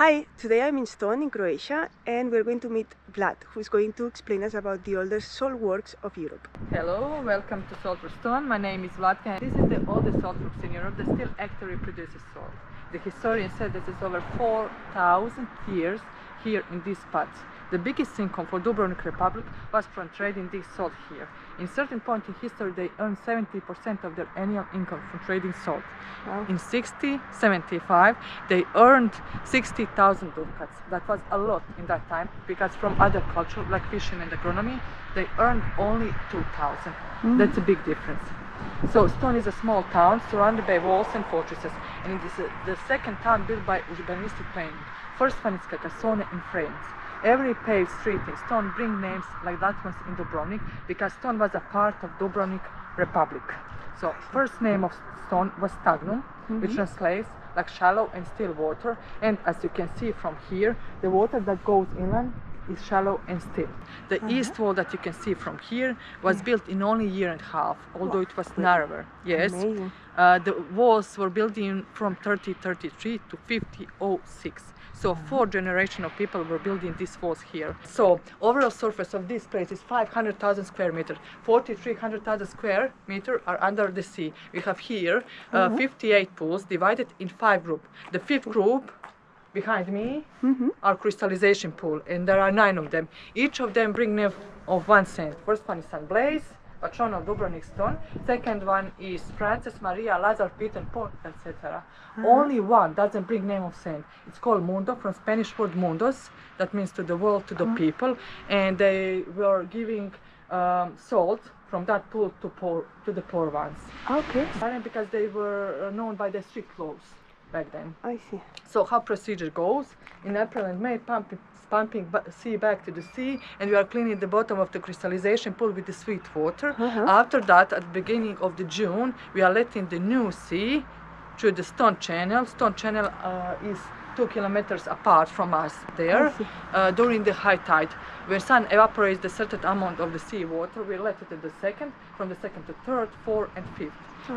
Hi, today I'm in Ston in Croatia and we're going to meet Vlad, who's going to explain us about the oldest saltworks of Europe. Hello, welcome to Saltworks Ston. My name is Vlatka. This is the oldest saltworks in Europe that still actively produces salt. The historian said that it's over 4,000 years here in these spots. The biggest income for Dubrovnik Republic was from trading this salt here. In certain point in history, they earned 70% of their annual income from trading salt. Wow. In 75, they earned 60,000 ducats. That was a lot in that time, because from other culture like fishing and agronomy, they earned only 2,000. That's a big difference. So Ston is a small town surrounded by walls and fortresses, and it is the second town built by urbanistic planning. First one is Carcassonne in France. Every paved street in Ston brings names like that ones in Dubrovnik, because Ston was a part of Dubrovnik Republic. So first name of Ston was Stagnum, which translates like shallow and still water, and as you can see from here, the water that goes inland is shallow and still. The east wall that you can see from here was built in only a year and a half, although it was narrower. Yes, the walls were built in from 3033 to 5006. So 4 generations of people were building these walls here. So overall surface of this place is 500,000 square meters. 4,300,000 square meters are under the sea. We have here 58 pools divided in 5 groups. The 5th group behind me are crystallization pool, and there are 9 of them. Each of them bring name of one saint. First one is Saint Blaise, patron of Dubrovnik Ston. Second one is Francis, Maria, Lazar, Peter, Paul, etc. Only one doesn't bring name of saint. It's called Mundo, from Spanish word mundos, that means to the world, to the people. And they were giving salt from that pool to the poor ones. Okay. Because they were known by their strict laws back then. I see. So how procedure goes: in April and May, pumping sea back to the sea, and we are cleaning the bottom of the crystallization pool with the sweet water. After that, at the beginning of the June, we are letting the new sea through the Ston Channel. Ston Channel is 2 kilometers apart from us there. During the high tide, when sun evaporates the certain amount of the sea water, we let it at the second, from the second to third, 4th and 5th.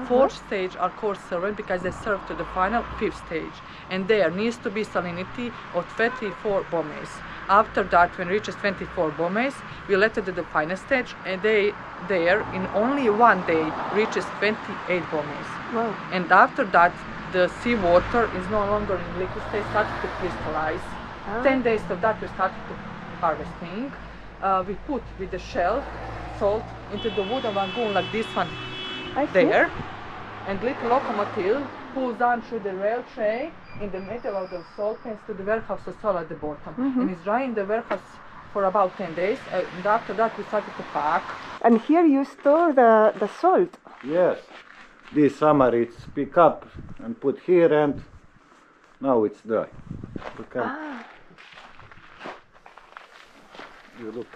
4th stage are coarse servant because they serve to the final 5th stage, and there needs to be salinity of 24 bombes. After that, when it reaches 24 bombes, we let it at the final stage, and they there in only 1 day reaches 28 bombes. Wow. And after that, the seawater is no longer in liquid state, started to crystallize. 10 days of that, we started to harvesting. We put with the shell salt into the wooden lagoon like this one there, and little locomotive pulls down through the rail tray in the middle of the salt pans to the warehouse of salt at the bottom. And it's dry in the warehouse for about 10 days, and after that we started to pack. And here you store the salt? Yes. This summer it's pick up and put here, and now it's dry. You look.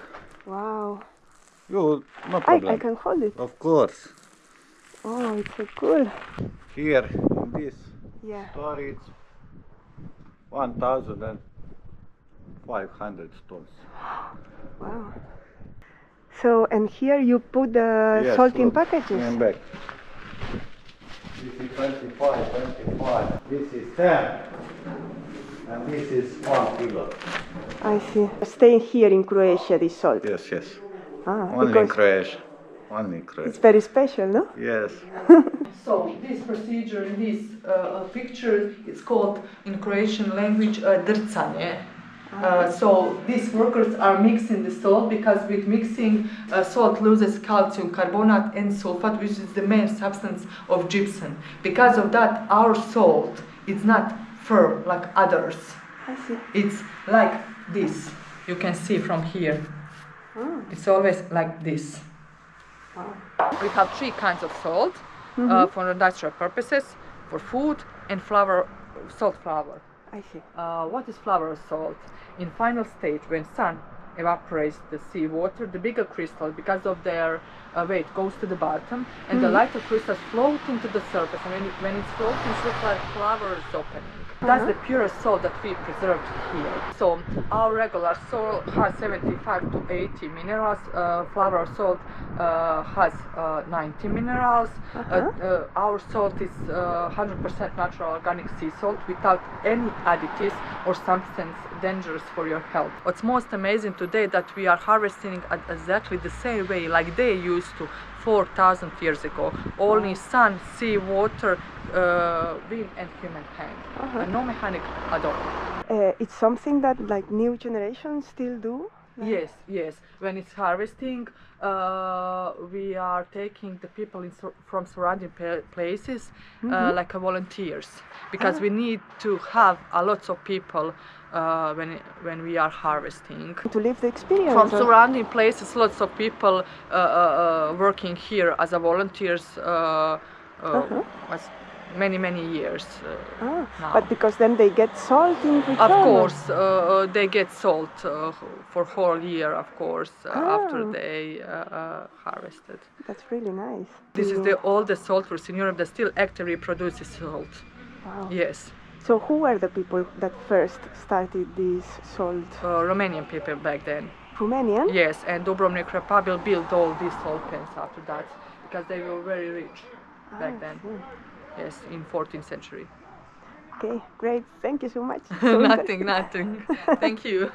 Wow. No problem. I can hold it. Of course. Oh, it's so cool. Here in this store it's 1,500 tons. Wow. So, and here you put the salt in packages? And back. This is 25. This is 10. And this is 1 kilo. I see. Staying here in Croatia, this salt? Yes. Only in Croatia. It's very special, no? Yes. So this procedure in this picture, it's called in Croatian language drcanje. So these workers are mixing the salt, because with mixing salt loses calcium carbonate and sulfate, which is the main substance of gypsum. Because of that, our salt is not firm like others. I see. It's like this. You can see from here. It's always like this. Wow. We have 3 kinds of salt for industrial purposes, for food, and salt flour. I see. What is flour salt? In final stage, when sun evaporates the seawater, the bigger crystal, because of their weight, goes to the bottom, and the lighter crystals float into the surface. And when it's floating, it looks like flowers opening. That's the purest salt that we preserved here. So our regular salt has 75 to 80 minerals. Flour salt has 90 minerals. Our salt is 100% natural organic sea salt without any additives or substance dangerous for your health. What's most amazing today that we are harvesting at exactly the same way like they used to 4,000 years ago. Only sun, sea, water, wind and human hand. No mechanic at all. It's something that like new generations still do? Yes, yes. When it's harvesting, we are taking the people from surrounding places like volunteers, because we need to have a lot of people when we are harvesting. To live the experience? From surrounding places, lots of people working here as a volunteers as many years now. But because then they get salt in return? Of course, they get salt for whole year, of course, after they harvested. That's really nice. This is the oldest saltworks in Europe that still actively produces salt. Wow. Yes. So who are the people that first started this salt? Romanian people back then. Romanian? Yes, and Dubrovnik Republic built all these salt pans after that, because they were very rich back then. Yes, in 14th century. Okay, great. Thank you so much. Nothing. Thank you.